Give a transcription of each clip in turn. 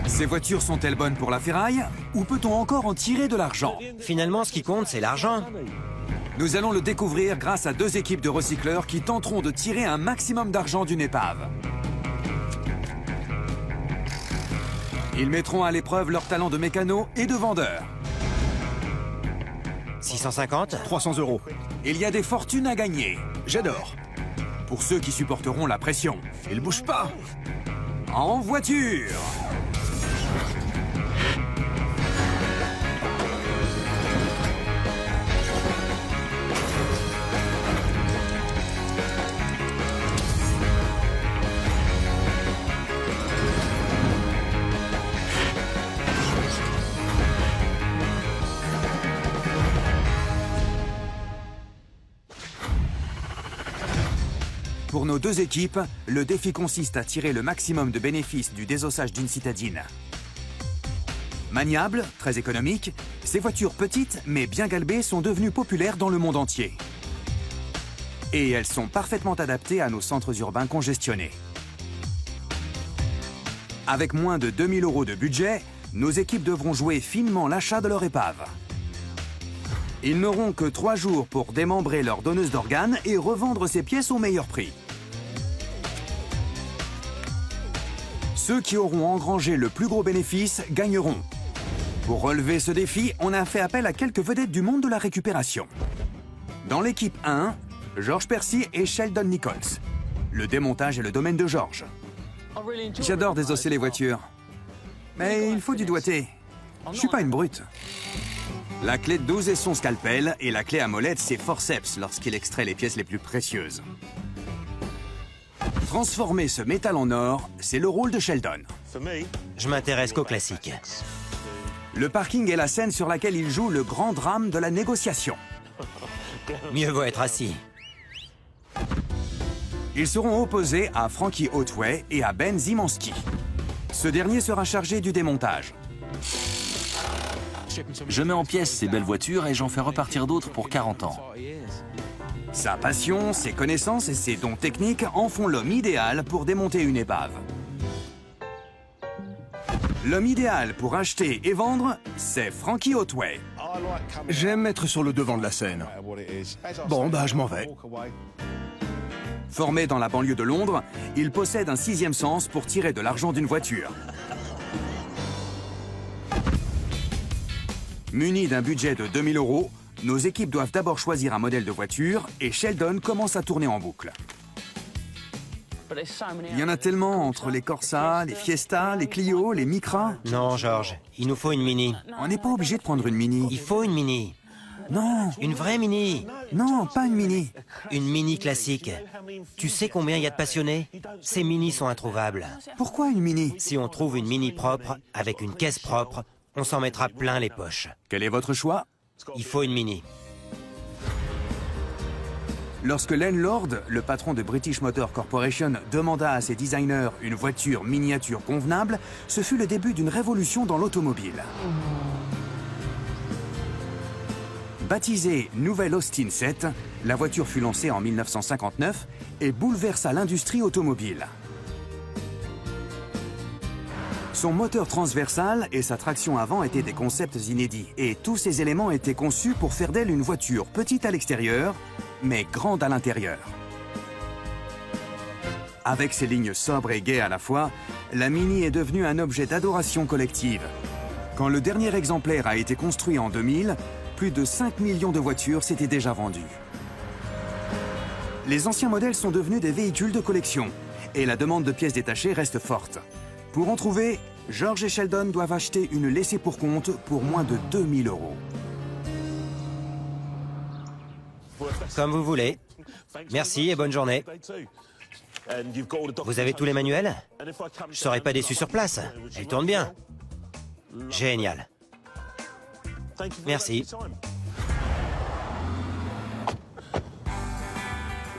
Ces voitures sont-elles bonnes pour la ferraille ou peut-on encore en tirer de l'argent? Finalement, ce qui compte, c'est l'argent. Nous allons le découvrir grâce à deux équipes de recycleurs qui tenteront de tirer un maximum d'argent d'une épave. Ils mettront à l'épreuve leur talent de mécano et de vendeur. 650 300 €. Il y a des fortunes à gagner. J'adore. Pour ceux qui supporteront la pression. Il bouge pas. En voiture! Pour nos deux équipes, le défi consiste à tirer le maximum de bénéfices du désossage d'une citadine. Maniables, très économiques, ces voitures petites mais bien galbées sont devenues populaires dans le monde entier. Et elles sont parfaitement adaptées à nos centres urbains congestionnés. Avec moins de 2000 € de budget, nos équipes devront jouer finement l'achat de leur épave. Ils n'auront que 3 jours pour démembrer leur donneuse d'organes et revendre ces pièces au meilleur prix. Ceux qui auront engrangé le plus gros bénéfice gagneront. Pour relever ce défi, on a fait appel à quelques vedettes du monde de la récupération. Dans l'équipe 1, George Percy et Sheldon Nichols. Le démontage est le domaine de George. J'adore désosser les voitures. Mais il faut du doigté. Je suis pas une brute. La clé de 12 est son scalpel et la clé à molette ses forceps lorsqu'il extrait les pièces les plus précieuses. Transformer ce métal en or, c'est le rôle de Sheldon. Je m'intéresse qu'au classique. Le parking est la scène sur laquelle il joue le grand drame de la négociation. Mieux vaut être assis. Ils seront opposés à Frankie Otway et à Ben Zimanski. Ce dernier sera chargé du démontage. Je mets en pièces ces belles voitures et j'en fais repartir d'autres pour 40 ans. Sa passion, ses connaissances et ses dons techniques en font l'homme idéal pour démonter une épave. L'homme idéal pour acheter et vendre, c'est Frankie Otway. J'aime être sur le devant de la scène. Bon, bah, je m'en vais. Formé dans la banlieue de Londres, il possède un 6e sens pour tirer de l'argent d'une voiture. Munis d'un budget de 2000 €, nos équipes doivent d'abord choisir un modèle de voiture et Sheldon commence à tourner en boucle. Il y en a tellement entre les Corsa, les Fiesta, les Clio, les Micra. Non, George, il nous faut une Mini. On n'est pas obligé de prendre une Mini. Il faut une Mini. Non, Une vraie Mini. non, pas une Mini. Une Mini classique. Tu sais combien il y a de passionnés? Ces Minis sont introuvables. Pourquoi une Mini? Si on trouve une Mini propre, avec une caisse propre, on s'en mettra plein les poches. Quel est votre choix? Il faut une Mini. Lorsque Len Lord, le patron de British Motor Corporation, demanda à ses designers une voiture miniature convenable, ce fut le début d'une révolution dans l'automobile. Baptisée Nouvelle Austin 7, la voiture fut lancée en 1959 et bouleversa l'industrie automobile. Son moteur transversal et sa traction avant étaient des concepts inédits et tous ces éléments étaient conçus pour faire d'elle une voiture petite à l'extérieur, mais grande à l'intérieur. Avec ses lignes sobres et gaies à la fois, la Mini est devenue un objet d'adoration collective. Quand le dernier exemplaire a été construit en 2000, plus de 5 millions de voitures s'étaient déjà vendues. Les anciens modèles sont devenus des véhicules de collection et la demande de pièces détachées reste forte. Pour en trouver, George et Sheldon doivent acheter une laissée pour compte pour moins de 2000 €. Comme vous voulez. Merci et bonne journée. Vous avez tous les manuels? Je serai pas déçu sur place. Elle tourne bien. Génial. Merci.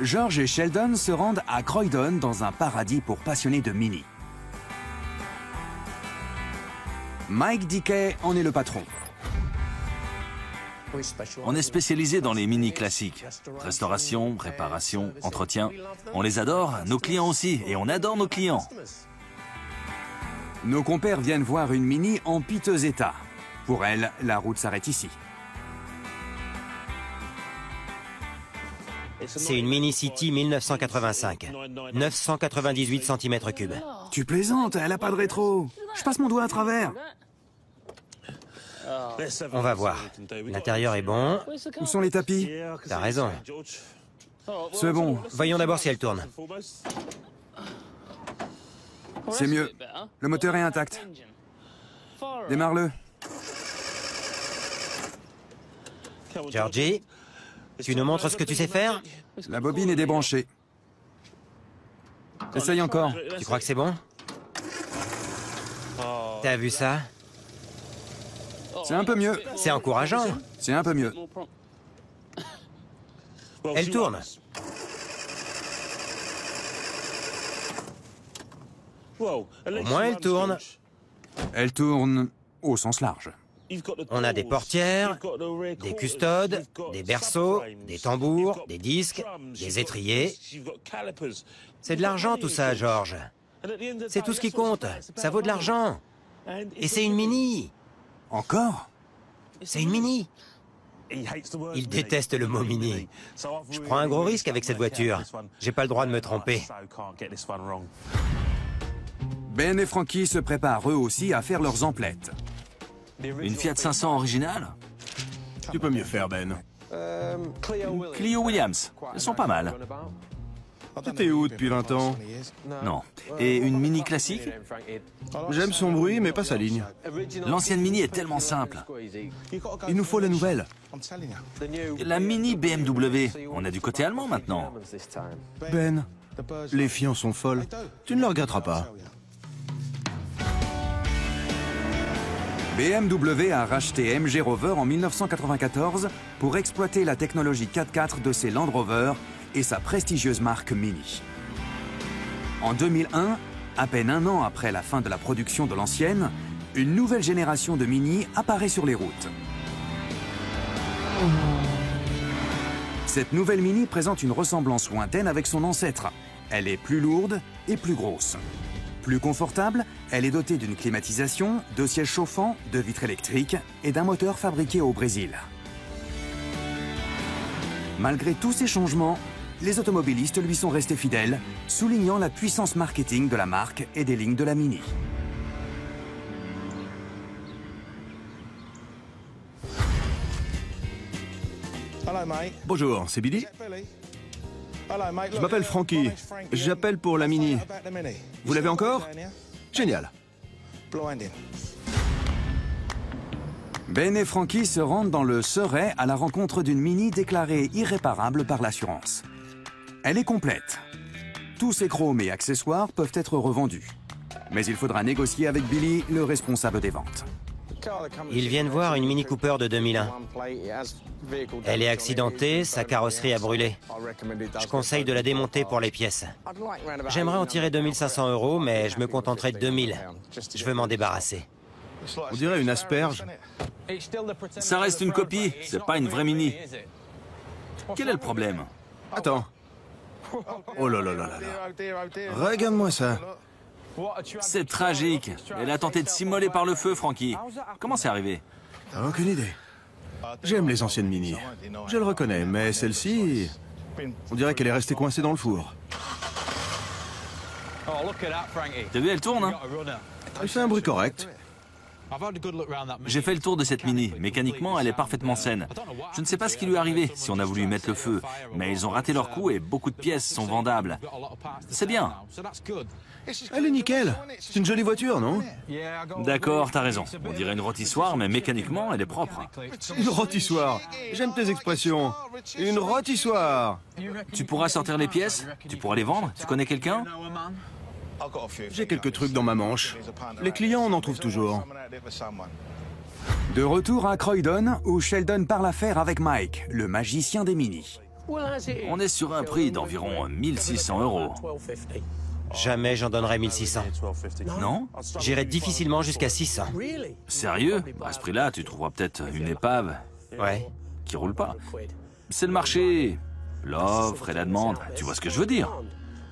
George et Sheldon se rendent à Croydon dans un paradis pour passionnés de Mini. Mike Dickey en est le patron. On est spécialisé dans les Mini classiques. Restauration, réparation, entretien. On les adore, nos clients aussi, et on adore nos clients. Nos compères viennent voir une Mini en piteux état. Pour elle, la route s'arrête ici. C'est une Mini City 1985. 998 cm3. Tu plaisantes, elle a pas de rétro. Je passe mon doigt à travers. On va voir. L'intérieur est bon. Où sont les tapis? T'as raison. C'est bon, Voyons d'abord si elle tourne. c'est mieux. Le moteur est intact. Démarre-le. Georgie, tu nous montres ce que tu sais faire? La bobine est débranchée. Essaye encore. Tu crois que c'est bon? T'as vu ça? C'est un peu mieux. C'est encourageant. C'est un peu mieux. Elle tourne. Au moins, elle tourne. Elle tourne au sens large. On a des portières, des custodes, des berceaux, des tambours, des disques, des étriers. C'est de l'argent tout ça, George. C'est tout ce qui compte. Ça vaut de l'argent. Et c'est une Mini. Encore? C'est une Mini. Il déteste le mot Mini. Je prends un gros risque avec cette voiture. J'ai pas le droit de me tromper. Ben et Frankie se préparent eux aussi à faire leurs emplettes. Une Fiat 500 originale? Tu peux mieux faire, Ben. Clio Williams. Elles sont pas mal. T'étais où depuis 20 ans? Non. Et une Mini classique? J'aime son bruit, mais pas sa ligne. L'ancienne Mini est tellement simple. Il nous faut la nouvelle. La Mini BMW. On a du côté allemand maintenant. Ben, les filles en sont folles. Tu ne le regretteras pas. BMW a racheté MG Rover en 1994 pour exploiter la technologie 4x4 de ses Land Rover et sa prestigieuse marque Mini. En 2001, à peine un an après la fin de la production de l'ancienne, une nouvelle génération de Mini apparaît sur les routes. Cette nouvelle Mini présente une ressemblance lointaine avec son ancêtre. Elle est plus lourde et plus grosse. Plus confortable, elle est dotée d'une climatisation, de sièges chauffants, de vitres électriques et d'un moteur fabriqué au Brésil. Malgré tous ces changements, les automobilistes lui sont restés fidèles, soulignant la puissance marketing de la marque et des lignes de la Mini. Bonjour, c'est Billy. Je m'appelle Frankie. J'appelle pour la Mini. Vous l'avez encore? Génial. Ben et Frankie se rendent dans le Surrey à la rencontre d'une Mini déclarée irréparable par l'assurance. Elle est complète. Tous ses chromes et accessoires peuvent être revendus. Mais il faudra négocier avec Billy, le responsable des ventes. Ils viennent voir une Mini Cooper de 2001. Elle est accidentée, sa carrosserie a brûlé. Je conseille de la démonter pour les pièces. J'aimerais en tirer 2500 €, mais je me contenterai de 2000. Je veux m'en débarrasser. On dirait une asperge. Ça reste une copie, c'est pas une vraie Mini. Quel est le problème? Attends. Oh là là là là là. Regarde-moi ça. C'est tragique. Elle a tenté de s'immoler par le feu, Frankie. Comment c'est arrivé? Aucune idée. J'aime les anciennes Mini. Je le reconnais, mais celle-ci... On dirait qu'elle est restée coincée dans le four. T'as vu, elle tourne, hein? Elle fait un bruit correct. J'ai fait le tour de cette Mini. Mécaniquement, elle est parfaitement saine. Je ne sais pas ce qui lui est arrivé, si on a voulu y mettre le feu. Mais ils ont raté leur coup et beaucoup de pièces sont vendables. C'est bien. Elle est nickel. C'est une jolie voiture, non? D'accord, t'as raison. On dirait une rôtissoire, mais mécaniquement, elle est propre. Une rôtissoire. J'aime tes expressions. Une rôtissoire. Tu pourras sortir les pièces? Tu pourras les vendre? Tu connais quelqu'un? J'ai quelques trucs dans ma manche. Les clients, on en trouve toujours. De retour à Croydon, où Sheldon parle affaire avec Mike, le magicien des Mini. On est sur un prix d'environ 1600 €. Jamais j'en donnerai 1600. Non? J'irai difficilement jusqu'à 600. Sérieux? À ce prix-là, tu trouveras peut-être une épave Ouais. qui roule pas. C'est le marché. L'offre et la demande. Tu vois ce que je veux dire?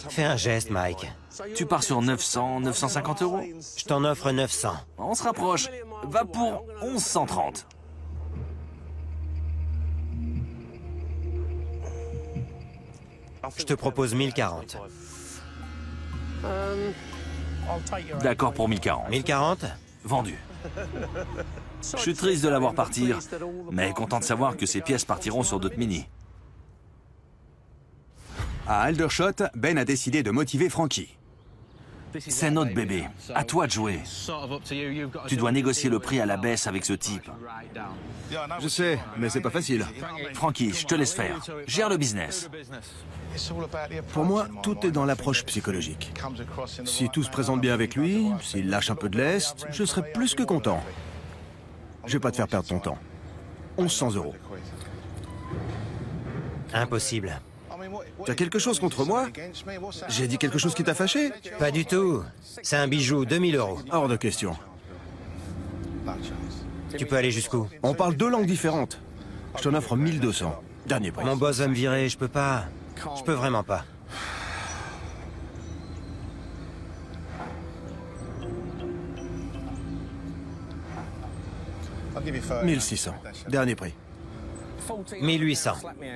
Fais un geste, Mike. Tu pars sur 900, 950 euros? Je t'en offre 900. On se rapproche. Va pour 1130. Je te propose 1040. D'accord pour 1040. 1040? Vendu. Je suis triste de la voir partir, mais content de savoir que ces pièces partiront sur d'autres Mini. À Aldershot, Ben a décidé de motiver Frankie. C'est notre bébé. À toi de jouer. Tu dois négocier le prix à la baisse avec ce type. Je sais, mais c'est pas facile. Frankie, je te laisse faire. Gère le business. Pour moi, tout est dans l'approche psychologique. Si tout se présente bien avec lui, s'il lâche un peu de lest, je serai plus que content. Je vais pas te faire perdre ton temps. 1100 euros. Impossible. Tu as quelque chose contre moi? J'ai dit quelque chose qui t'a fâché? Pas du tout. C'est un bijou, 2000 euros. Hors de question. Tu peux aller jusqu'où? On parle deux langues différentes. Je t'en offre 1200. Dernier prix. Mon boss va me virer, je peux pas. Je peux vraiment pas. « 1600. Dernier prix. 1800.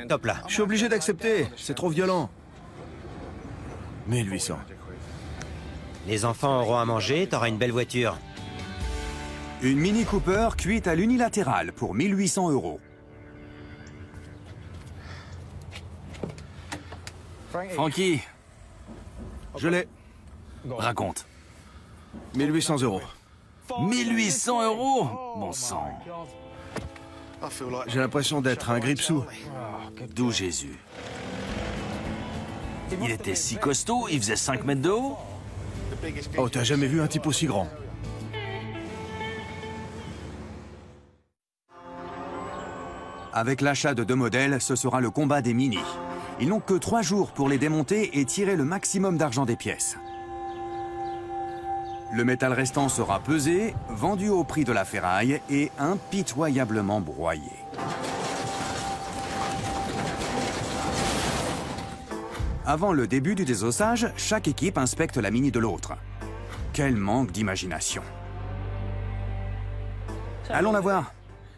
Top là. Je suis obligé d'accepter. C'est trop violent. 1800. Les enfants auront à manger, t'auras une belle voiture. Une Mini Cooper cuite à l'unilatéral pour 1800 euros. Frankie, Je l'ai. raconte. 1800 euros. 1800 euros? Bon sang. J'ai l'impression d'être un gripsou. D'où Jésus? Il était si costaud, il faisait 5 mètres de haut? Oh, t'as jamais vu un type aussi grand? Avec l'achat de deux modèles, ce sera le combat des Mini. Ils n'ont que 3 jours pour les démonter et tirer le maximum d'argent des pièces. Le métal restant sera pesé, vendu au prix de la ferraille et impitoyablement broyé. Avant le début du désossage, chaque équipe inspecte la Mini de l'autre. Quel manque d'imagination. Allons la voir.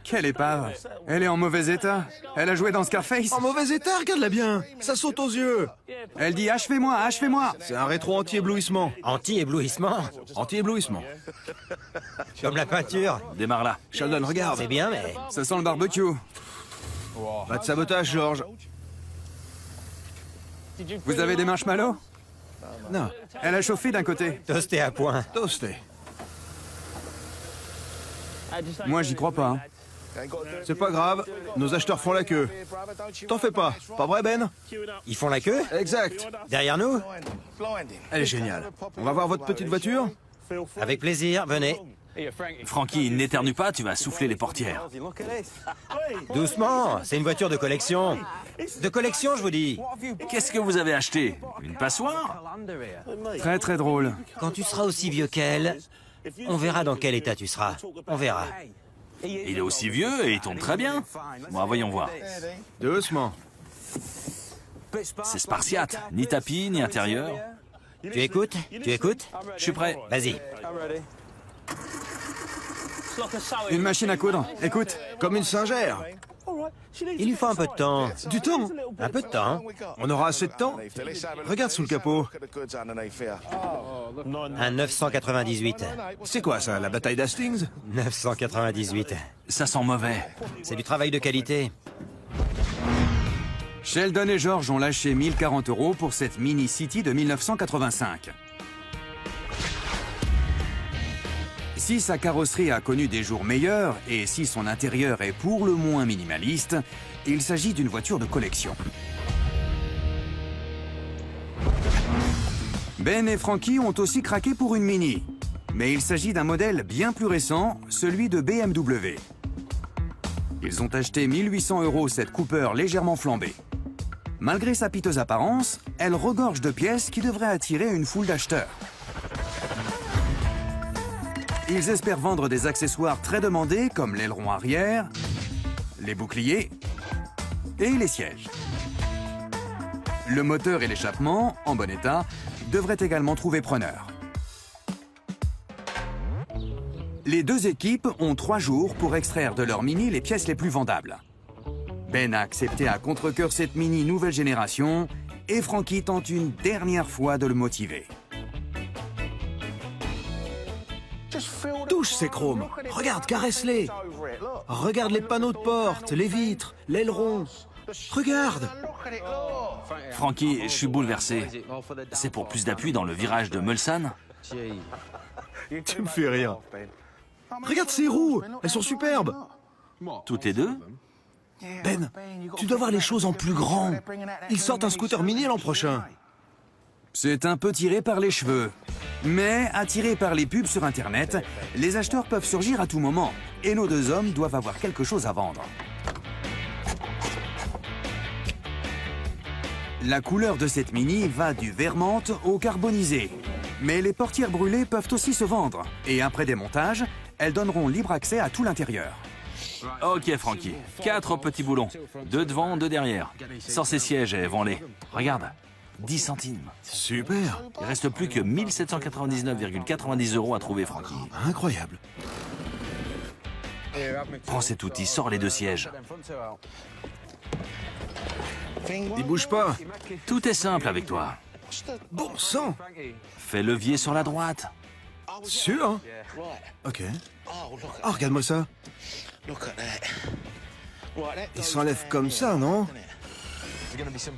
Quelle épave. Elle est en mauvais état. Elle a joué dans Scarface. En mauvais état, regarde-la bien. Ça saute aux yeux. Elle dit « Achevez-moi, achevez-moi ». C'est un rétro anti-éblouissement. Anti-éblouissement. Anti-éblouissement. Comme la peinture. Démarre là. Sheldon, regarde. C'est bien, mais... Ça sent le barbecue. Pas de sabotage, George. Vous avez des marshmallows? Non, Elle a chauffé d'un côté. Toasté à point. toasté. Moi, j'y crois pas. Hein. C'est pas grave, nos acheteurs font la queue. T'en fais pas, pas vrai, Ben? Ils font la queue? Exact. Derrière nous? Elle est géniale. On va voir votre petite voiture? Avec plaisir, venez. Frankie, n'éternue pas, tu vas souffler les portières. Doucement, c'est une voiture de collection. De collection, je vous dis. Qu'est-ce que vous avez acheté? Une passoire? Très, très drôle. Quand tu seras aussi vieux qu'elle, on verra dans quel état tu seras. On verra. Il est aussi vieux et il tourne très bien. Bon, voyons voir. Doucement. C'est spartiate, ni tapis, ni intérieur. Tu écoutes? Tu écoutes? Je suis prêt. Vas-y. Une machine à coudre. Écoute. Comme une singère. Il lui faut un peu de temps. Du temps? Un peu de temps. On aura assez de temps? Regarde sous le capot. Un 998. C'est quoi ça, la bataille d'Hastings? 998. Ça sent mauvais. C'est du travail de qualité. Sheldon et George ont lâché 1040 euros pour cette Mini City de 1985. Si sa carrosserie a connu des jours meilleurs et si son intérieur est pour le moins minimaliste, il s'agit d'une voiture de collection. Ben et Frankie ont aussi craqué pour une Mini. Mais il s'agit d'un modèle bien plus récent, celui de BMW. Ils ont acheté 1800 euros cette Cooper légèrement flambée. Malgré sa piteuse apparence, elle regorge de pièces qui devraient attirer une foule d'acheteurs. Ils espèrent vendre des accessoires très demandés comme l'aileron arrière, les boucliers et les sièges. Le moteur et l'échappement, en bon état, devraient également trouver preneur. Les deux équipes ont 3 jours pour extraire de leur Mini les pièces les plus vendables. Ben a accepté à contre-cœur cette Mini nouvelle génération et Frankie tente une dernière fois de le motiver. Touche ces chromes. Regarde, caresse-les. Regarde les panneaux de porte, les vitres, l'aileron. Regarde. Frankie, je suis bouleversé. C'est pour plus d'appui dans le virage de Mulsanne? Tu me fais rire. Regarde ces roues, elles sont superbes. Toutes les deux? Ben, tu dois voir les choses en plus grand. Ils sortent un scooter mini l'an prochain. C'est un peu tiré par les cheveux. Mais, attirés par les pubs sur Internet, les acheteurs peuvent surgir à tout moment. Et nos deux hommes doivent avoir quelque chose à vendre. La couleur de cette Mini va du vert menthe au carbonisé. Mais les portières brûlées peuvent aussi se vendre. Et après démontage, elles donneront libre accès à tout l'intérieur. Ok, Frankie. 4 petits boulons. 2 devant, 2 derrière. Sors ces sièges et vends-les. Regarde. 10 centimes. Super. Il reste plus que 1799,90 € à trouver, Frankie. Incroyable. Prends cet outil, sors les 2 sièges. Il bouge pas. Tout est simple avec toi. Bon sang. Fais levier sur la droite. Sûr? Ok. Oh, regarde-moi ça. Il s'enlève comme ça, non?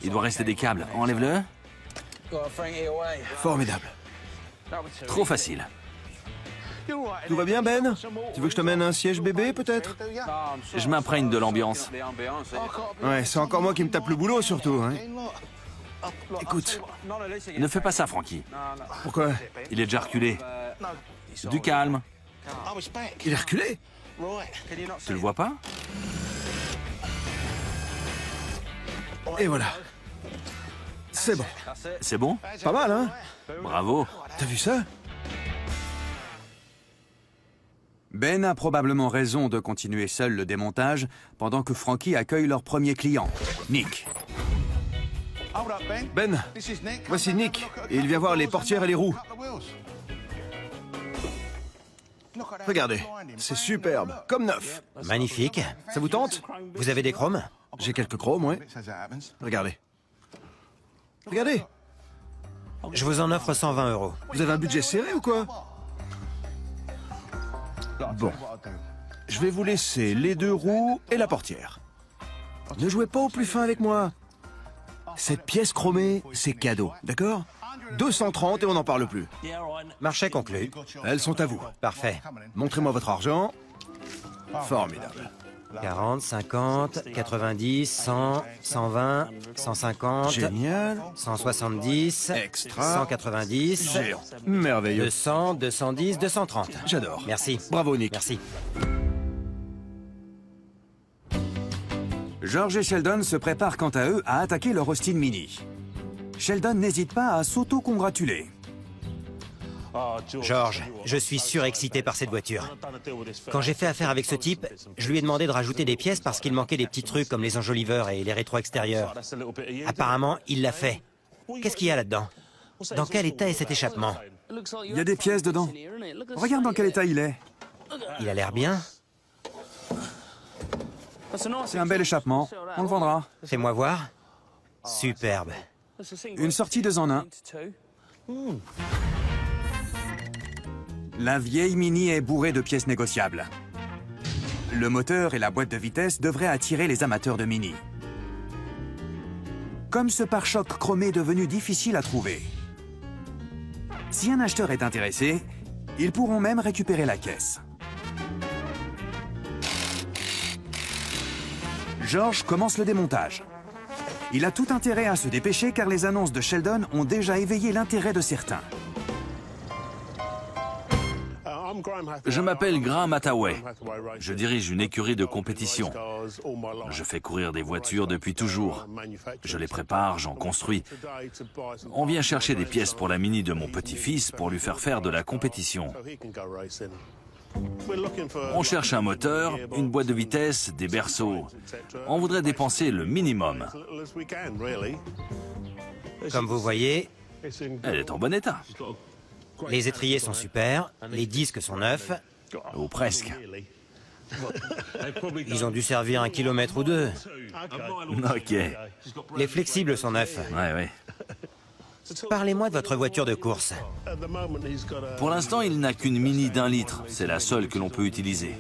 Il doit rester des câbles. Enlève-le. Formidable. Trop facile. Tout va bien, Ben? Tu veux que je te mène un siège bébé, peut-être? Je m'imprègne de l'ambiance. Ouais, c'est encore moi qui me tape le boulot, surtout. Hein. Écoute. Ne fais pas ça, Frankie. Pourquoi? Il est déjà reculé. Du calme. Il est reculé? Tu le vois pas? Et voilà. C'est bon. C'est bon? Pas mal, hein? Bravo. T'as vu ça? Ben a probablement raison de continuer seul le démontage pendant que Frankie accueille leur premier client, Nick. Ben, voici Nick. Et il vient voir les portières et les roues. Regardez, c'est superbe, comme neuf. Magnifique. Ça vous tente? Vous avez des chromes? J'ai quelques chromes, ouais. Regardez. Regardez. Je vous en offre 120 €. Vous avez un budget serré ou quoi? Bon. Je vais vous laisser les 2 roues et la portière. Ne jouez pas au plus fin avec moi. Cette pièce chromée, c'est cadeau, d'accord? 230 et on n'en parle plus. Marché conclu. Elles sont à vous. Parfait. Montrez-moi votre argent. Formidable. 40, 50, 90, 100, 120, 150, Génial. 170, Extra. 190, Géant. Merveilleux. 200, 210, 230. J'adore. Merci. Bravo, Nick. Merci. George et Sheldon se préparent quant à eux à attaquer leur Austin Mini. Sheldon n'hésite pas à s'auto-congratuler. George, je suis surexcité par cette voiture. Quand j'ai fait affaire avec ce type, je lui ai demandé de rajouter des pièces parce qu'il manquait des petits trucs comme les enjoliveurs et les rétros extérieurs. Apparemment, il l'a fait. Qu'est-ce qu'il y a là-dedans? Dans quel état est cet échappement? Il y a des pièces dedans. Regarde dans quel état il est. Il a l'air bien. C'est un bel échappement. On le vendra. Fais-moi voir. Superbe. Une sortie 2 en 1. La vieille Mini est bourrée de pièces négociables. Le moteur et la boîte de vitesse devraient attirer les amateurs de Mini. Comme ce pare-choc chromé est devenu difficile à trouver. Si un acheteur est intéressé, ils pourront même récupérer la caisse. George commence le démontage. Il a tout intérêt à se dépêcher car les annonces de Sheldon ont déjà éveillé l'intérêt de certains. Je m'appelle Graham Hathaway. Je dirige une écurie de compétition. Je fais courir des voitures depuis toujours. Je les prépare, j'en construis. On vient chercher des pièces pour la Mini de mon petit-fils pour lui faire de la compétition. On cherche un moteur, une boîte de vitesse, des berceaux. On voudrait dépenser le minimum. Comme vous voyez, Elle est en bon état. les étriers sont super, les disques sont neufs. Ou presque. Ils ont dû servir 1 kilomètre ou 2. Ok. Les flexibles sont neufs. Ouais. Parlez-moi de votre voiture de course. Pour l'instant, il n'a qu'une Mini d'1 litre. C'est la seule que l'on peut utiliser.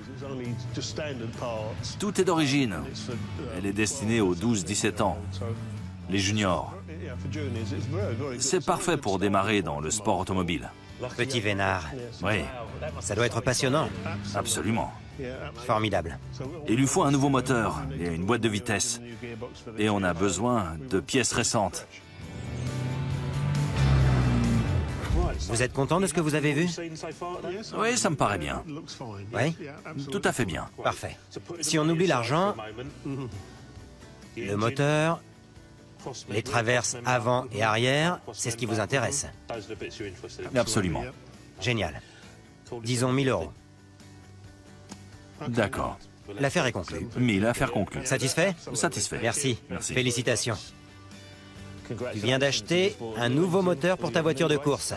Tout est d'origine. Elle est destinée aux 12-17 ans. Les juniors. C'est parfait pour démarrer dans le sport automobile. Petit Vénard. Oui, Ça doit être passionnant. absolument. Formidable. Il lui faut un nouveau moteur et une boîte de vitesse. Et on a besoin de pièces récentes. Vous êtes content de ce que vous avez vu? Oui, ça me paraît bien. Oui? Tout à fait bien. Parfait. Si on oublie l'argent, le moteur, les traverses avant et arrière, c'est ce qui vous intéresse. Absolument. Génial. Disons 1 000 €. D'accord. L'affaire est conclue. 1000 affaires conclues. Satisfait? Satisfait. Merci. Merci. Félicitations. Tu viens d'acheter un nouveau moteur pour ta voiture de course.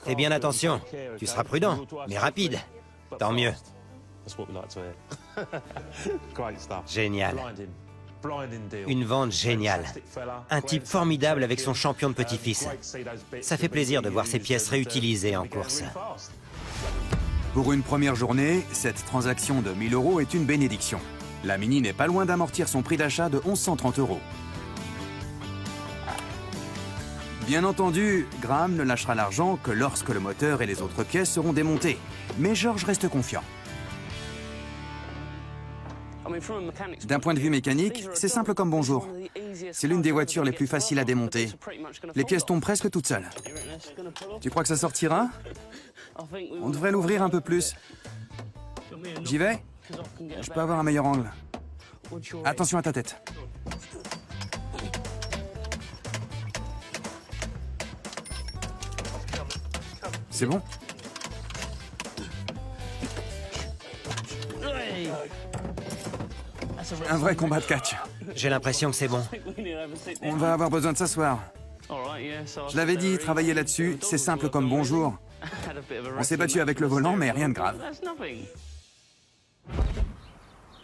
Fais bien attention. Tu seras prudent, mais rapide. Tant mieux. Génial. Une vente géniale. Un type formidable avec son champion de petit-fils. Ça fait plaisir de voir ces pièces réutilisées en course. Pour une première journée, cette transaction de 1 000 € est une bénédiction. La Mini n'est pas loin d'amortir son prix d'achat de 1 130 €. Bien entendu, Graham ne lâchera l'argent que lorsque le moteur et les autres pièces seront démontées. Mais George reste confiant. D'un point de vue mécanique, c'est simple comme bonjour. C'est l'une des voitures les plus faciles à démonter. Les pièces tombent presque toutes seules. Tu crois que ça sortira? On devrait l'ouvrir un peu plus. J'y vais? Je peux avoir un meilleur angle. Attention à ta tête. C'est bon? Un vrai combat de catch. J'ai l'impression que c'est bon. On va avoir besoin de s'asseoir. Je l'avais dit, travailler là-dessus, c'est simple comme bonjour. On s'est battu avec le volant, mais rien de grave.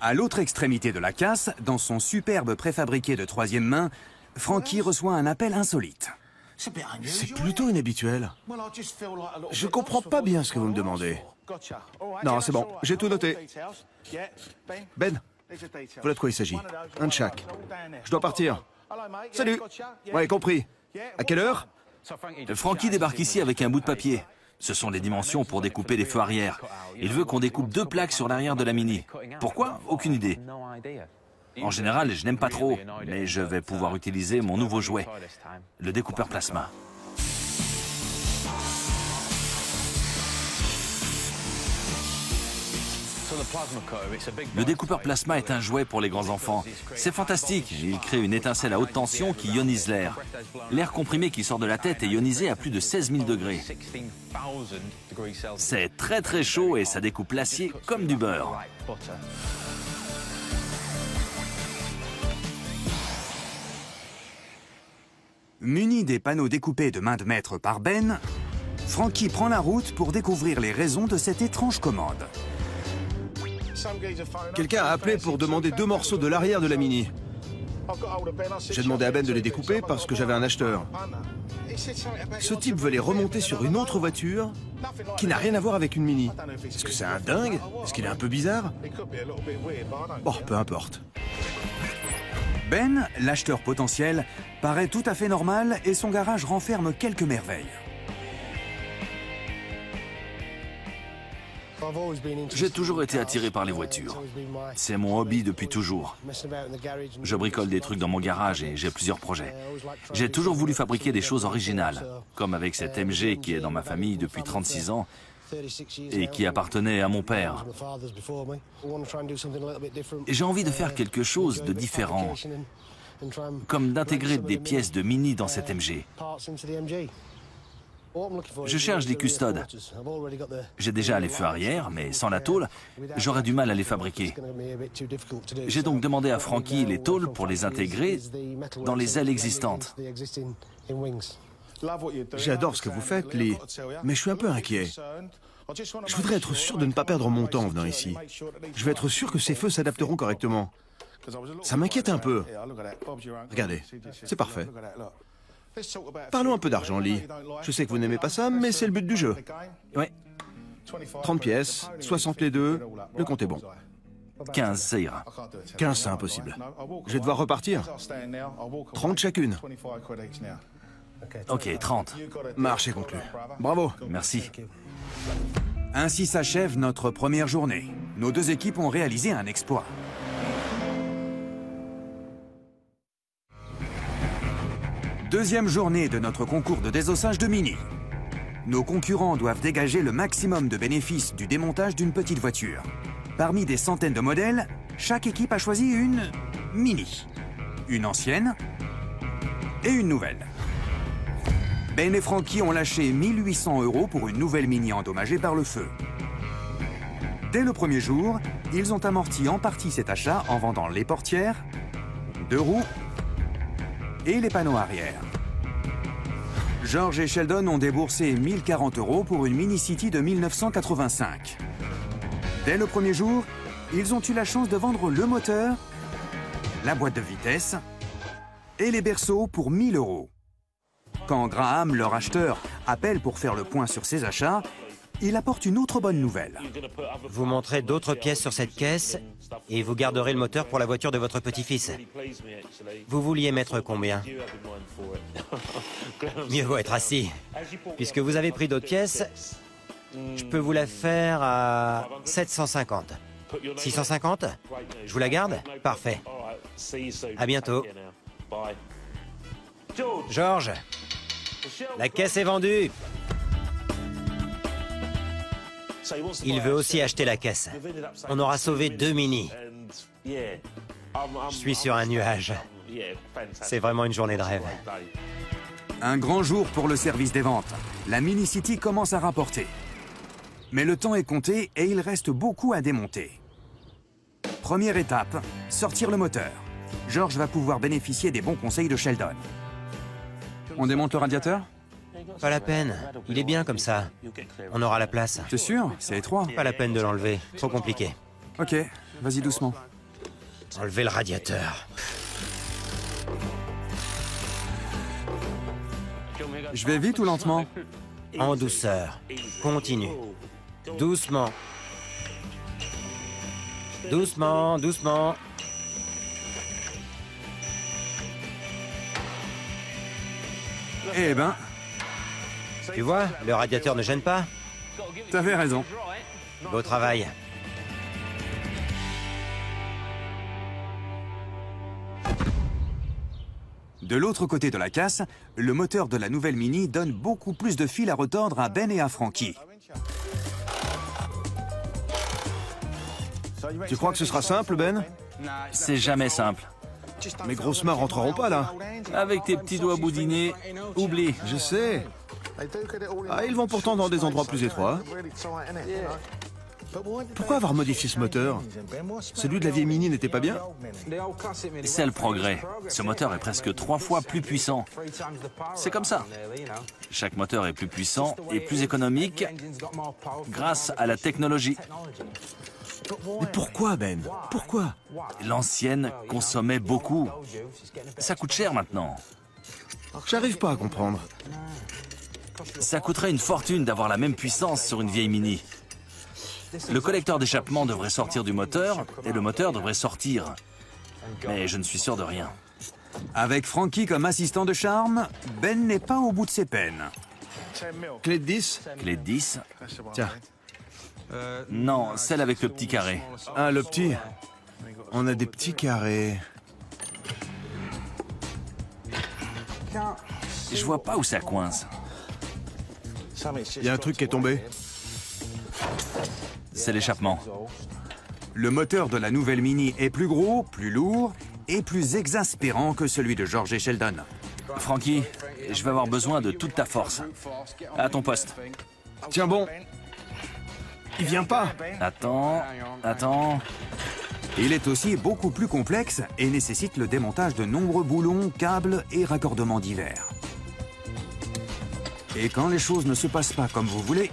À l'autre extrémité de la casse, dans son superbe préfabriqué de 3e main, Frankie reçoit un appel insolite. C'est plutôt inhabituel. Je comprends pas bien ce que vous me demandez. Non, c'est bon, j'ai tout noté. Ben, voilà de quoi il s'agit. Un de chaque. Je dois partir. Salut. Ouais, compris. À quelle heure? Frankie débarque ici avec un bout de papier. Ce sont les dimensions pour découper les feux arrière. Il veut qu'on découpe 2 plaques sur l'arrière de la Mini. Pourquoi? Aucune idée. En général, je n'aime pas trop, mais je vais pouvoir utiliser mon nouveau jouet, le découpeur plasma. Le découpeur plasma est un jouet pour les grands enfants. C'est fantastique, il crée une étincelle à haute tension qui ionise l'air. L'air comprimé qui sort de la tête est ionisé à plus de 16 000 degrés. C'est très très chaud et ça découpe l'acier comme du beurre. Muni des panneaux découpés de main de maître par Ben, Frankie prend la route pour découvrir les raisons de cette étrange commande. Quelqu'un a appelé pour demander 2 morceaux de l'arrière de la Mini. J'ai demandé à Ben de les découper parce que j'avais un acheteur. Ce type veut les remonter sur une autre voiture qui n'a rien à voir avec une Mini. Est-ce que c'est un dingue? Est-ce qu'il est un peu bizarre? Bon, peu importe. Ben, l'acheteur potentiel, paraît tout à fait normal et son garage renferme quelques merveilles. J'ai toujours été attiré par les voitures. C'est mon hobby depuis toujours. Je bricole des trucs dans mon garage et j'ai plusieurs projets. J'ai toujours voulu fabriquer des choses originales, comme avec cette MG qui est dans ma famille depuis 36 ans et qui appartenait à mon père. J'ai envie de faire quelque chose de différent, comme d'intégrer des pièces de Mini dans cette MG. Je cherche des custodes. J'ai déjà les feux arrière, mais sans la tôle, j'aurais du mal à les fabriquer. J'ai donc demandé à Frankie les tôles pour les intégrer dans les ailes existantes. J'adore ce que vous faites, Lee, mais je suis un peu inquiet. Je voudrais être sûr de ne pas perdre mon temps venant ici. Je veux être sûr que ces feux s'adapteront correctement. Ça m'inquiète un peu. Regardez, c'est parfait. Parlons un peu d'argent, Lee. Je sais que vous n'aimez pas ça, mais c'est le but du jeu. Oui, 30 pièces, 60 les deux, le compte est bon. 15, ça ira. 15, c'est impossible. Je vais devoir repartir. 30 chacune. Ok, 30. Marché conclu. Bravo. Merci. Ainsi s'achève notre première journée. Nos deux équipes ont réalisé un exploit. Deuxième journée de notre concours de désossage de Mini. Nos concurrents doivent dégager le maximum de bénéfices du démontage d'une petite voiture. Parmi des centaines de modèles, chaque équipe a choisi une Mini, une ancienne et une nouvelle. Ben et Frankie ont lâché 1 800 € pour une nouvelle Mini endommagée par le feu. Dès le premier jour, ils ont amorti en partie cet achat en vendant les portières, 2 roues et les panneaux arrière. George et Sheldon ont déboursé 1 040 € pour une Mini City de 1985. Dès le premier jour, ils ont eu la chance de vendre le moteur, la boîte de vitesse et les berceaux pour 1 000 €. Quand Graham, leur acheteur, appelle pour faire le point sur ses achats, il apporte une autre bonne nouvelle. Vous montrez d'autres pièces sur cette caisse et vous garderez le moteur pour la voiture de votre petit-fils. Vous vouliez mettre combien? Mieux vaut être assis. Puisque vous avez pris d'autres pièces, je peux vous la faire à 750. 650? Je vous la garde? Parfait. À bientôt. George, la caisse est vendue. Il veut aussi acheter la caisse. On aura sauvé 2 Mini. Je suis sur un nuage. C'est vraiment une journée de rêve. Un grand jour pour le service des ventes. La Mini City commence à rapporter. Mais le temps est compté et il reste beaucoup à démonter. Première étape, sortir le moteur. George va pouvoir bénéficier des bons conseils de Sheldon. On démonte le radiateur? Pas la peine. Il est bien comme ça. On aura la place. T'es sûr? C'est étroit. Pas la peine de l'enlever. Trop compliqué. Ok, vas-y doucement. Enlevez le radiateur. Je vais vite ou lentement? En douceur. Continue. Doucement. Doucement, doucement. Eh ben, Tu vois, le radiateur ne gêne pas. t'avais raison. Beau travail. De l'autre côté de la casse, le moteur de la nouvelle Mini donne beaucoup plus de fil à retordre à Ben et à Frankie. Tu crois que ce sera simple, Ben? C'est jamais simple. Mes grosses mains rentreront pas, là. Avec tes petits doigts boudinés, oublie. Je sais. Ah, ils vont pourtant dans des endroits plus étroits. Pourquoi avoir modifié ce moteur? Celui de la vieille Mini n'était pas bien? C'est le progrès. Ce moteur est presque 3 fois plus puissant. C'est comme ça. Chaque moteur est plus puissant et plus économique grâce à la technologie. Mais pourquoi, Ben? Pourquoi? L'ancienne consommait beaucoup. Ça coûte cher maintenant. J'arrive pas à comprendre. Ça coûterait une fortune d'avoir la même puissance sur une vieille Mini. Le collecteur d'échappement devrait sortir du moteur et le moteur devrait sortir. Mais je ne suis sûr de rien. Avec Frankie comme assistant de charme, Ben n'est pas au bout de ses peines. Clé de 10? Clé de 10? Tiens. Non, celle avec le petit carré. Ah, le petit. On a des petits carrés. Je vois pas où ça coince. Il y a un truc qui est tombé. C'est l'échappement. Le moteur de la nouvelle Mini est plus gros, plus lourd et plus exaspérant que celui de George et Sheldon. Frankie, je vais avoir besoin de toute ta force. À ton poste. Tiens bon. Il vient pas. Attends, attends. Il est aussi beaucoup plus complexe et nécessite le démontage de nombreux boulons, câbles et raccordements divers. Et quand les choses ne se passent pas comme vous voulez,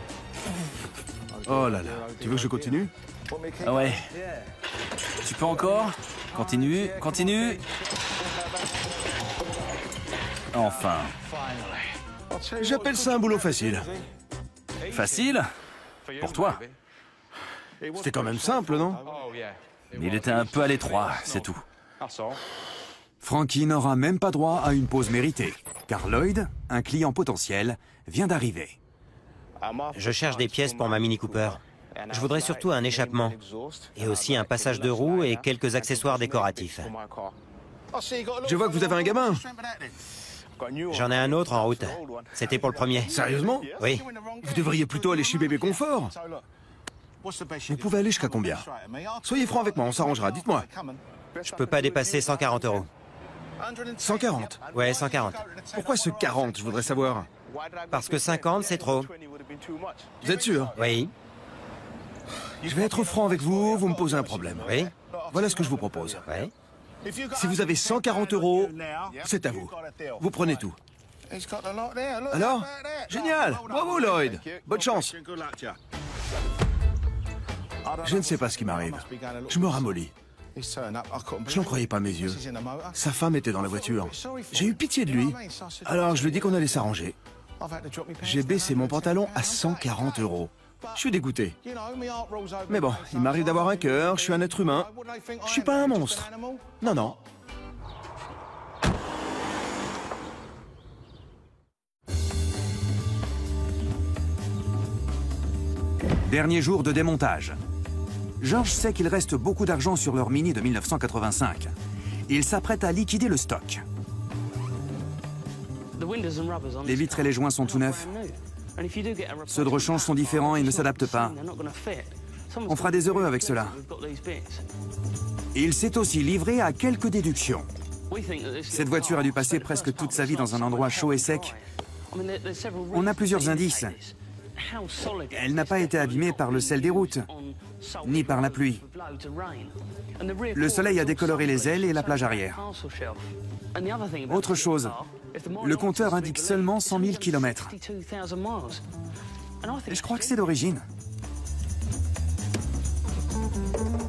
Oh là là, tu veux que je continue? Ah ouais. Tu peux encore? Continue, continue. Enfin. J'appelle ça un boulot facile. Facile? Pour toi. C'était quand même simple, non? Il était un peu à l'étroit, c'est tout. Frankie n'aura même pas droit à une pause méritée, car Lloyd, un client potentiel, vient d'arriver. Je cherche des pièces pour ma Mini Cooper. Je voudrais surtout un échappement, et aussi un passage de roue et quelques accessoires décoratifs. Je vois que vous avez un gamin. J'en ai un autre en route. C'était pour le premier. Sérieusement? Oui. Vous devriez plutôt aller chez Bébé Confort. Vous pouvez aller jusqu'à combien? Soyez franc avec moi, on s'arrangera, dites-moi. Je peux pas dépasser 140 €. 140. Ouais, 140. Pourquoi ce 40, je voudrais savoir? Parce que 50, c'est trop. Vous êtes sûr? Oui. Je vais être franc avec vous, vous me posez un problème. Oui. Voilà ce que je vous propose. Oui. Si vous avez 140 €, c'est à vous. Vous prenez tout. Alors? Génial! Bravo, Lloyd! Bonne chance! Je ne sais pas ce qui m'arrive. Je me ramollis. Je n'en croyais pas mes yeux. Sa femme était dans la voiture. J'ai eu pitié de lui. Alors je lui ai dit qu'on allait s'arranger. J'ai baissé mon pantalon à 140 €. Je suis dégoûté. Mais bon, il m'arrive d'avoir un cœur, je suis un être humain. Je suis pas un monstre. Non, non. Dernier jour de démontage. George sait qu'il reste beaucoup d'argent sur leur Mini de 1985. Il s'apprête à liquider le stock. Les vitres et les joints sont tout neufs. Ceux de rechange sont différents et ne s'adaptent pas. On fera des heureux avec cela. Il s'est aussi livré à quelques déductions. Cette voiture a dû passer presque toute sa vie dans un endroit chaud et sec. On a plusieurs indices. Elle n'a pas été abîmée par le sel des routes, ni par la pluie. Le soleil a décoloré les ailes et la plage arrière. Autre chose, le compteur indique seulement 100 000 km. Je crois que c'est d'origine.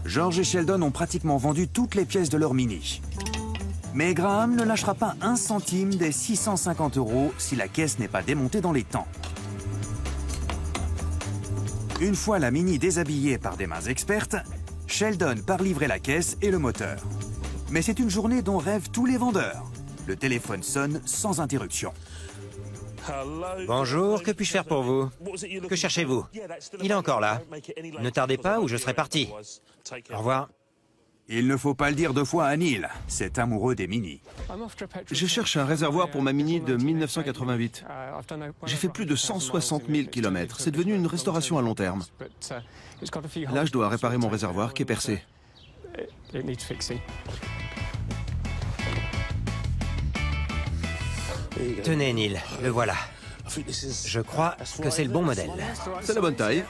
George et Sheldon ont pratiquement vendu toutes les pièces de leur Mini. Mais Graham ne lâchera pas un centime des 650 € si la caisse n'est pas démontée dans les temps. Une fois la Mini déshabillée par des mains expertes, Sheldon part livrer la caisse et le moteur. Mais c'est une journée dont rêvent tous les vendeurs. Le téléphone sonne sans interruption. Bonjour, que puis-je faire pour vous? Que cherchez-vous? Il est encore là. Ne tardez pas ou je serai parti. Au revoir. Il ne faut pas le dire deux fois à Neil, cet amoureux des Mini. Je cherche un réservoir pour ma Mini de 1988. J'ai fait plus de 160 000 km. C'est devenu une restauration à long terme. Là, je dois réparer mon réservoir qui est percé. Tenez, Neil, le voilà. Je crois que c'est le bon modèle. C'est la bonne taille.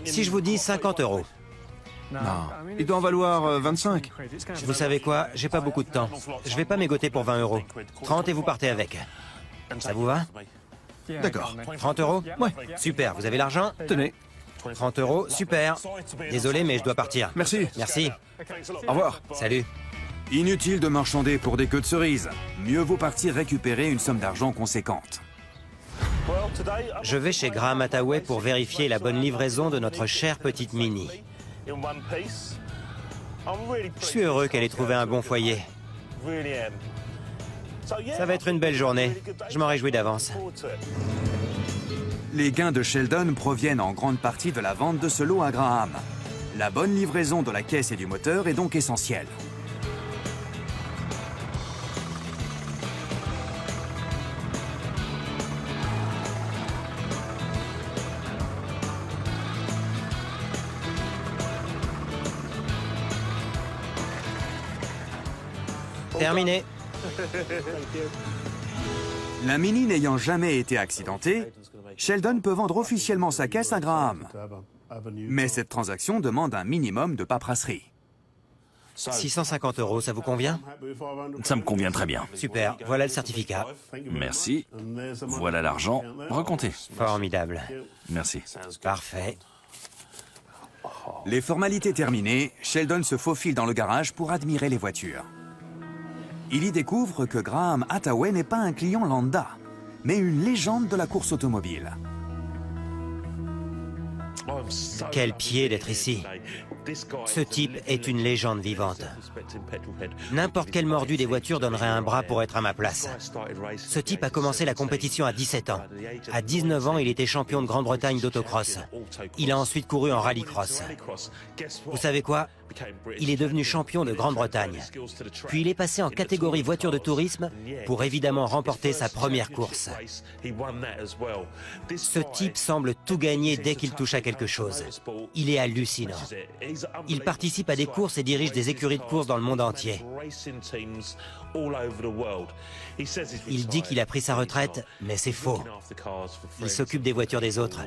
Si je vous dis 50 €. Non, il doit en valoir 25. Vous savez quoi? J'ai pas beaucoup de temps. Je vais pas mégoter pour 20 €. 30 et vous partez avec. Ça vous va? D'accord. 30 €? Ouais. Super, vous avez l'argent? Tenez. 30 €, super. Désolé, mais je dois partir. Merci. Merci. Au revoir. Salut. Inutile de marchander pour des queues de cerises. Mieux vaut partir récupérer une somme d'argent conséquente. Je vais chez Graham Hathaway pour vérifier la bonne livraison de notre chère petite Mini. Je suis heureux qu'elle ait trouvé un bon foyer. Ça va être une belle journée. Je m'en réjouis d'avance. Les gains de Sheldon proviennent en grande partie de la vente de ce lot à Graham. La bonne livraison de la caisse et du moteur est donc essentielle. Terminé. La Mini n'ayant jamais été accidentée, Sheldon peut vendre officiellement sa caisse à Graham. Mais cette transaction demande un minimum de paperasserie. 650 €, ça vous convient? Ça me convient très bien. Super, voilà le certificat. Merci. Voilà l'argent. Recomptez. Formidable. Merci. Parfait. Les formalités terminées, Sheldon se faufile dans le garage pour admirer les voitures. Il y découvre que Graham Hathaway n'est pas un client lambda, mais une légende de la course automobile. Quel pied d'être ici. Ce type est une légende vivante. N'importe quel mordu des voitures donnerait un bras pour être à ma place. Ce type a commencé la compétition à 17 ans. À 19 ans, il était champion de Grande-Bretagne d'autocross. Il a ensuite couru en rallycross. Vous savez quoi? Il est devenu champion de Grande-Bretagne. Puis il est passé en catégorie voiture de tourisme pour évidemment remporter sa première course. Ce type semble tout gagner dès qu'il touche à quelque chose. Il est hallucinant. Il participe à des courses et dirige des écuries de course dans le monde entier. Il dit qu'il a pris sa retraite, mais c'est faux. Il s'occupe des voitures des autres.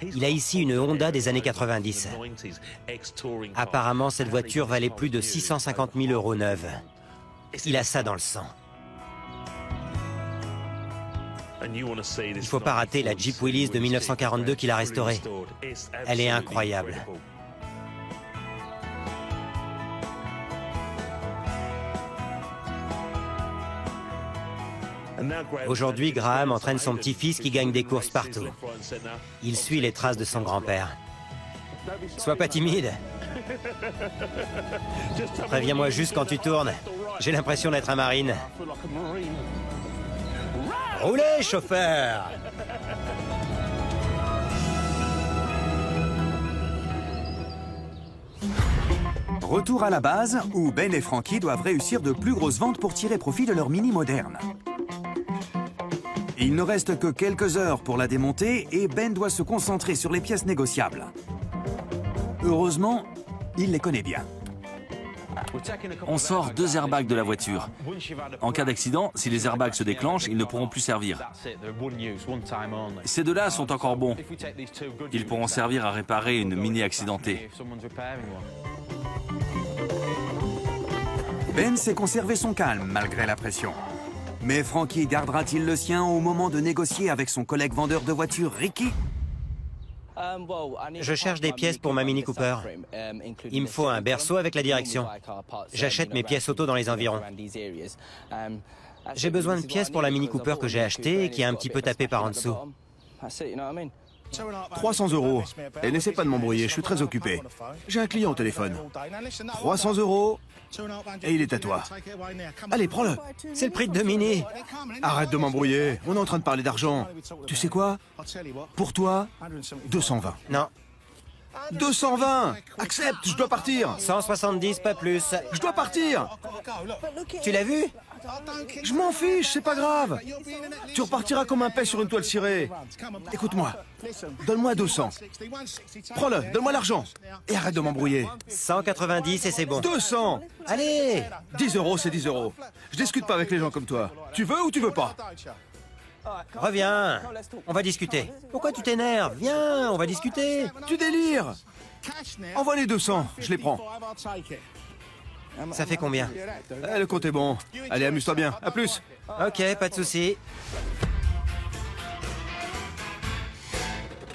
Il a ici une Honda des années 90. Apparemment, cette voiture valait plus de 650 000 € neuve. Il a ça dans le sang. Il ne faut pas rater la Jeep Willys de 1942 qu'il a restaurée. Elle est incroyable. Aujourd'hui, Graham entraîne son petit-fils qui gagne des courses partout. Il suit les traces de son grand-père. Sois pas timide. Préviens-moi juste quand tu tournes. J'ai l'impression d'être un marine. Roulez, chauffeur! Retour à la base, où Ben et Frankie doivent réussir de plus grosses ventes pour tirer profit de leur Mini moderne. Il ne reste que quelques heures pour la démonter et Ben doit se concentrer sur les pièces négociables. Heureusement, il les connaît bien. On sort 2 airbags de la voiture. En cas d'accident, si les airbags se déclenchent, ils ne pourront plus servir. Ces 2-là sont encore bons. Ils pourront servir à réparer une Mini accidentée. Ben sait conserver son calme malgré la pression. Mais Frankie gardera-t-il le sien au moment de négocier avec son collègue vendeur de voitures, Ricky? Je cherche des pièces pour ma Mini Cooper. Il me faut un berceau avec la direction. J'achète mes pièces auto dans les environs. J'ai besoin de pièces pour la Mini Cooper que j'ai achetée et qui est un petit peu tapée par en dessous. 300 €. Et n'essaie pas de m'embrouiller, je suis très occupé. J'ai un client au téléphone. 300 € et il est à toi. Allez, prends-le. C'est le prix de 2 Mini. Arrête de m'embrouiller, on est en train de parler d'argent. Tu sais quoi? Pour toi, 220. Non, 220! Accepte, je dois partir. 170, pas plus. Je dois partir. Tu l'as vu? Je m'en fiche, c'est pas grave. Tu repartiras comme un paix sur une toile cirée. Écoute-moi, donne-moi 200. Prends-le, donne-moi l'argent. Et arrête de m'embrouiller. 190 et c'est bon. 200! Allez! 10 €, c'est 10 €. Je discute pas avec les gens comme toi. Tu veux ou tu veux pas? Reviens. On va discuter. Pourquoi tu t'énerves? Viens, on va discuter. Tu délires! Envoie les 200, je les prends. Ça fait combien? Le compte est bon. Allez, amuse-toi bien. À plus. Ok, pas de souci.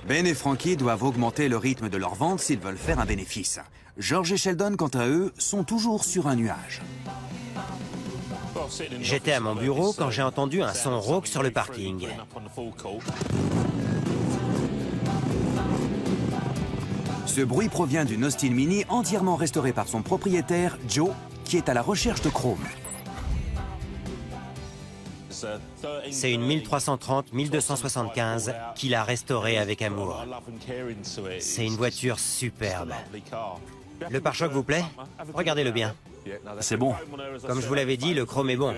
Ben et Frankie doivent augmenter le rythme de leur vente s'ils veulent faire un bénéfice. George et Sheldon, quant à eux, sont toujours sur un nuage. J'étais à mon bureau quand j'ai entendu un son rauque sur le parking. Ce bruit provient d'une Austin Mini entièrement restaurée par son propriétaire, Joe, qui est à la recherche de chrome. C'est une 1330-1275 qu'il a restaurée avec amour. C'est une voiture superbe. Le pare-choc vous plaît? Regardez-le bien. C'est bon. Comme je vous l'avais dit, le chrome est bon.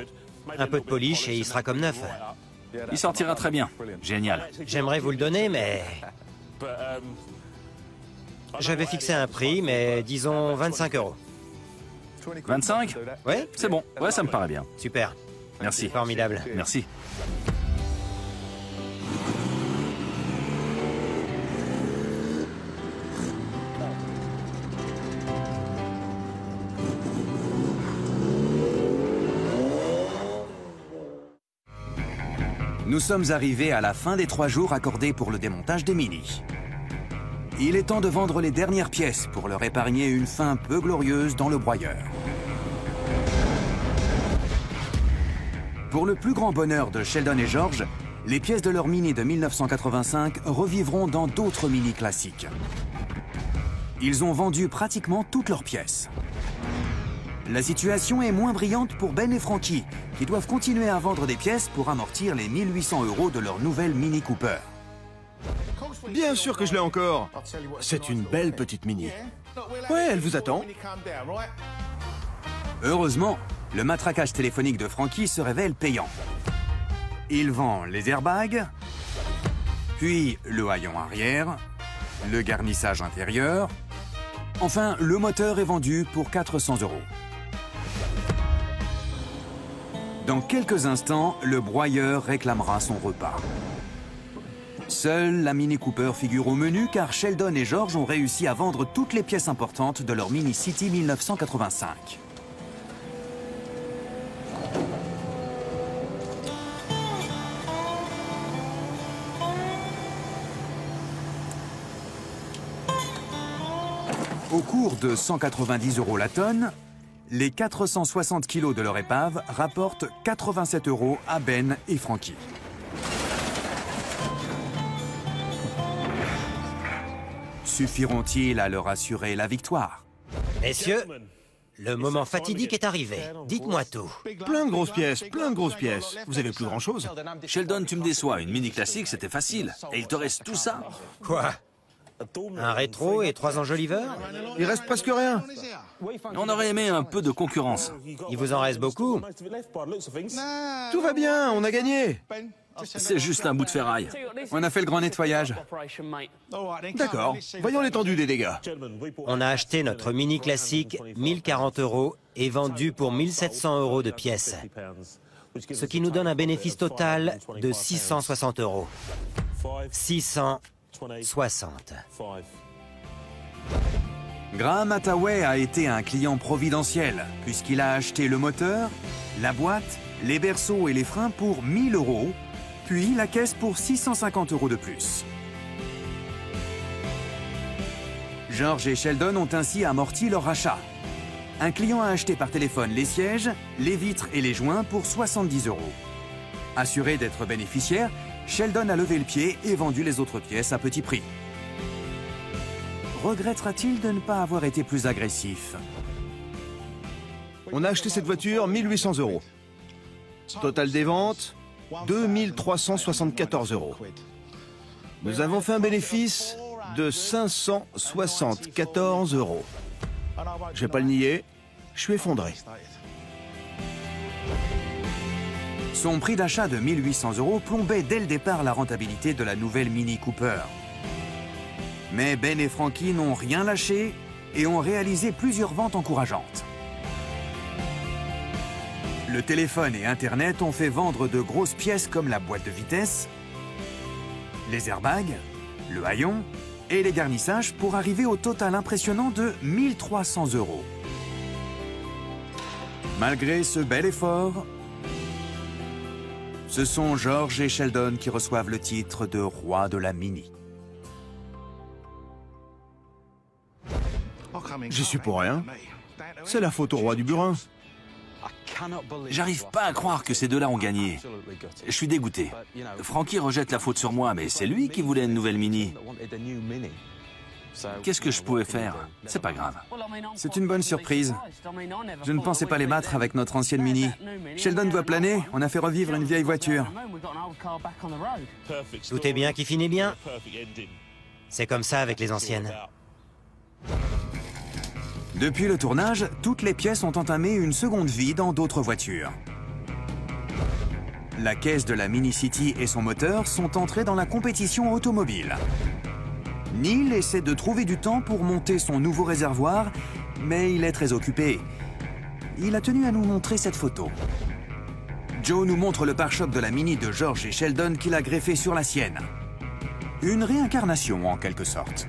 Un peu de polish et il sera comme neuf. Il sortira très bien. Génial. J'aimerais vous le donner, mais... J'avais fixé un prix, mais disons 25 €. 25? Oui? C'est bon. Ouais, ça me paraît bien. Super. Merci. Formidable. Merci. Nous sommes arrivés à la fin des 3 jours accordés pour le démontage des Mini. Il est temps de vendre les dernières pièces pour leur épargner une fin peu glorieuse dans le broyeur. Pour le plus grand bonheur de Sheldon et George, les pièces de leur Mini de 1985 revivront dans d'autres Mini classiques. Ils ont vendu pratiquement toutes leurs pièces. La situation est moins brillante pour Ben et Frankie, qui doivent continuer à vendre des pièces pour amortir les 1 800 € de leur nouvelle Mini Cooper. Bien sûr que je l'ai encore. C'est une belle petite Mini. Ouais, elle vous attend. Heureusement, le matraquage téléphonique de Frankie se révèle payant. Il vend les airbags, puis le haillon arrière, le garnissage intérieur. Enfin, le moteur est vendu pour 400 €. Dans quelques instants, le broyeur réclamera son repas. Seule la Mini Cooper figure au menu car Sheldon et George ont réussi à vendre toutes les pièces importantes de leur Mini City 1985. Au cours de 190 € la tonne, les 460 kilos de leur épave rapportent 87 € à Ben et Frankie. Suffiront-ils à leur assurer la victoire? Messieurs, le moment fatidique est arrivé. Dites-moi tout. Plein de grosses pièces, plein de grosses pièces. Vous avez plus grand-chose. Sheldon, tu me déçois. Une Mini classique, c'était facile. Et il te reste tout ça? Quoi? Un rétro et 3 enjoliveurs? Il reste presque rien. On aurait aimé un peu de concurrence. Il vous en reste beaucoup? Tout va bien, on a gagné. C'est juste un bout de ferraille. On a fait le grand nettoyage. D'accord, voyons l'étendue des dégâts. On a acheté notre Mini classique 1040 € et vendu pour 1700 € de pièces. Ce qui nous donne un bénéfice total de 660 €. 660. Graham Hathaway a été un client providentiel puisqu'il a acheté le moteur, la boîte, les berceaux et les freins pour 1000 €, puis la caisse pour 650 € de plus. George et Sheldon ont ainsi amorti leur achat. Un client a acheté par téléphone les sièges, les vitres et les joints pour 70 €. Assuré d'être bénéficiaire, Sheldon a levé le pied et vendu les autres pièces à petit prix. Regrettera-t-il de ne pas avoir été plus agressif? On a acheté cette voiture 1 800 €. Total des ventes, 2 374 €. Nous avons fait un bénéfice de 574 €. Je vais pas le nier, je suis effondré. Son prix d'achat de 1 800 € plombait dès le départ la rentabilité de la nouvelle Mini Cooper. Mais Ben et Frankie n'ont rien lâché et ont réalisé plusieurs ventes encourageantes. Le téléphone et Internet ont fait vendre de grosses pièces comme la boîte de vitesse, les airbags, le haillon et les garnissages pour arriver au total impressionnant de 1 300 €. Malgré ce bel effort, ce sont George et Sheldon qui reçoivent le titre de roi de la Mini. J'y suis pour rien. C'est la faute au roi du burin. J'arrive pas à croire que ces deux-là ont gagné. Je suis dégoûté. Frankie rejette la faute sur moi, mais c'est lui qui voulait une nouvelle Mini. Qu'est-ce que je pouvais faire? C'est pas grave. C'est une bonne surprise. Je ne pensais pas les battre avec notre ancienne Mini. Sheldon doit planer, on a fait revivre une vieille voiture. Tout est bien qui finit bien. C'est comme ça avec les anciennes. Depuis le tournage, toutes les pièces ont entamé une seconde vie dans d'autres voitures. La caisse de la Mini City et son moteur sont entrés dans la compétition automobile. Neil essaie de trouver du temps pour monter son nouveau réservoir, mais il est très occupé. Il a tenu à nous montrer cette photo. Joe nous montre le pare-choc de la Mini de George et Sheldon qu'il a greffé sur la sienne. Une réincarnation en quelque sorte.